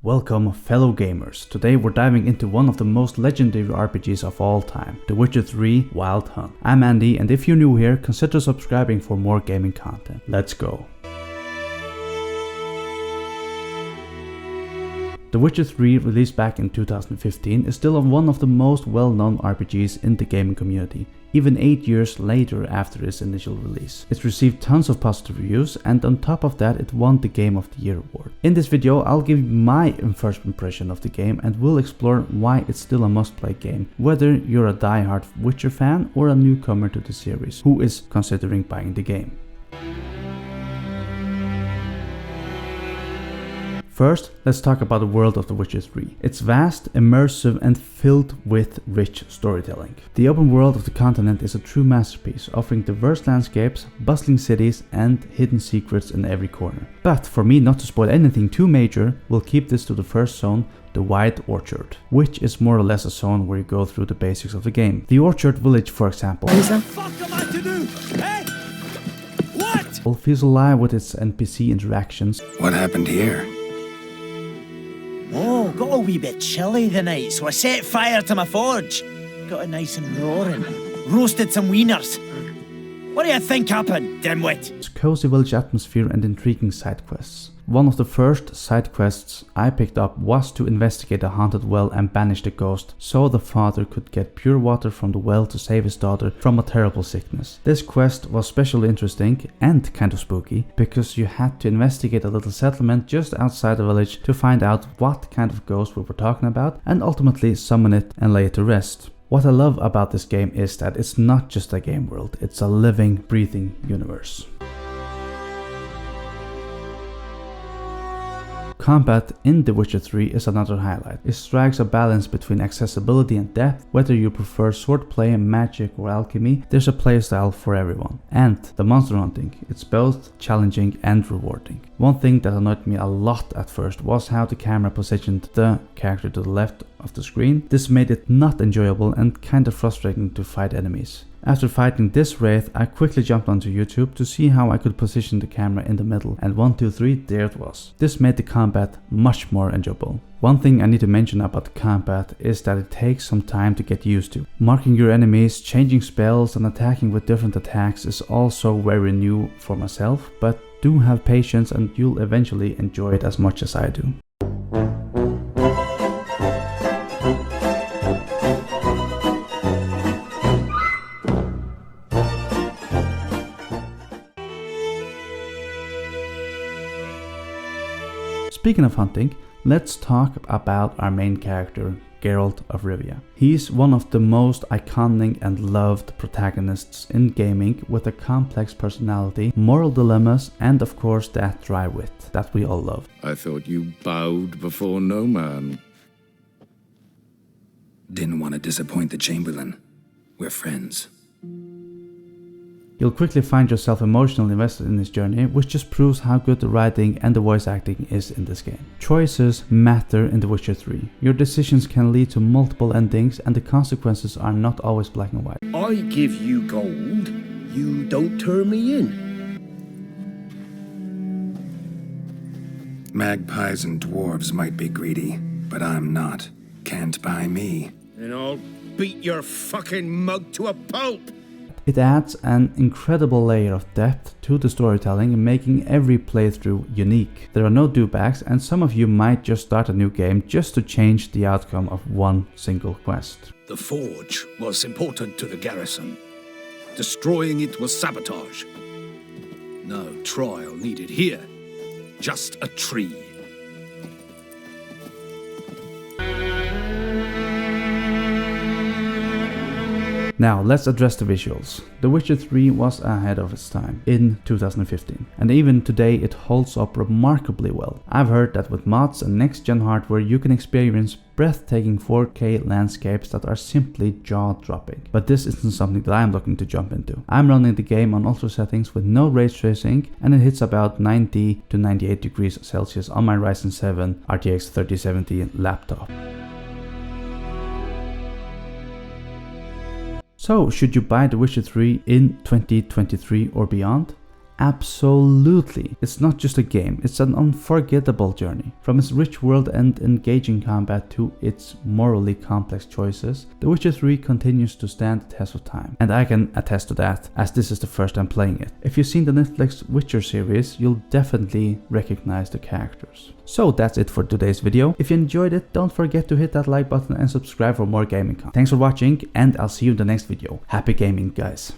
Welcome fellow gamers, today we're diving into one of the most legendary RPGs of all time, The Witcher 3 Wild Hunt. I'm Andy, and if you're new here, consider subscribing for more gaming content. Let's go. The Witcher 3, released back in 2015, is still one of the most well-known RPGs in the gaming community, even 8 years later after its initial release. It received tons of positive reviews, and on top of that it won the Game of the Year award. In this video I'll give you my first impression of the game and we'll explore why it's still a must-play game, whether you're a die-hard Witcher fan or a newcomer to the series who is considering buying the game. First, let's talk about the world of The Witcher 3. It's vast, immersive, and filled with rich storytelling. The open world of the continent is a true masterpiece, offering diverse landscapes, bustling cities, and hidden secrets in every corner. But for me not to spoil anything too major, we'll keep this to the first zone, the White Orchard, which is more or less a zone where you go through the basics of the game. The Orchard Village, for example, What the fuck am I to do? Eh? What? feels alive with its NPC interactions. What happened here? Oh, got a wee bit chilly the night, so I set fire to my forge. Got it nice and roaring. Roasted some wieners. What do you think happened, dimwit? Its cozy village atmosphere and intriguing side quests. One of the first side quests I picked up was to investigate a haunted well and banish the ghost, so the father could get pure water from the well to save his daughter from a terrible sickness. This quest was especially interesting and kind of spooky, because you had to investigate a little settlement just outside the village to find out what kind of ghost we were talking about and ultimately summon it and lay it to rest. What I love about this game is that it's not just a game world, it's a living, breathing universe. Combat in The Witcher 3 is another highlight. It strikes a balance between accessibility and depth. Whether you prefer swordplay, magic or alchemy, there's a playstyle for everyone. And the monster hunting, it's both challenging and rewarding. One thing that annoyed me a lot at first was how the camera positioned the character to the left of the screen. This made it not enjoyable and kind of frustrating to fight enemies. After fighting this wraith, I quickly jumped onto YouTube to see how I could position the camera in the middle, and 1, 2, 3, there it was. This made the combat much more enjoyable. One thing I need to mention about combat is that it takes some time to get used to. Marking your enemies, changing spells and attacking with different attacks is also very new for myself, but do have patience and you'll eventually enjoy it as much as I do. Speaking of hunting, let's talk about our main character, Geralt of Rivia. He's one of the most iconic and loved protagonists in gaming, with a complex personality, moral dilemmas, and of course that dry wit that we all love. I thought you bowed before no man. Didn't want to disappoint the Chamberlain. We're friends. You'll quickly find yourself emotionally invested in his journey, which just proves how good the writing and the voice acting is in this game. Choices matter in The Witcher 3. Your decisions can lead to multiple endings and the consequences are not always black and white. I give you gold, you don't turn me in. Magpies and dwarves might be greedy, but I'm not. Can't buy me. And I'll beat your fucking mug to a pulp. It adds an incredible layer of depth to the storytelling, making every playthrough unique. There are no do-backs, and some of you might just start a new game just to change the outcome of one single quest. The forge was important to the garrison. Destroying it was sabotage. No trial needed here, just a tree. Now let's address the visuals. The Witcher 3 was ahead of its time in 2015, and even today it holds up remarkably well. I've heard that with mods and next-gen hardware you can experience breathtaking 4K landscapes that are simply jaw-dropping. But this isn't something that I'm looking to jump into. I'm running the game on ultra settings with no ray tracing, and it hits about 90 to 98 degrees Celsius on my Ryzen 7 RTX 3070 laptop. So, should you buy The Witcher 3 in 2023 or beyond? Absolutely. It's not just a game, it's an unforgettable journey. From its rich world and engaging combat to its morally complex choices, The Witcher 3 continues to stand the test of time. And I can attest to that, as this is the first time playing it. If you've seen the Netflix Witcher series, you'll definitely recognize the characters. So that's it for today's video. If you enjoyed it, don't forget to hit that like button and subscribe for more gaming content. Thanks for watching, and I'll see you in the next video. Happy gaming, guys.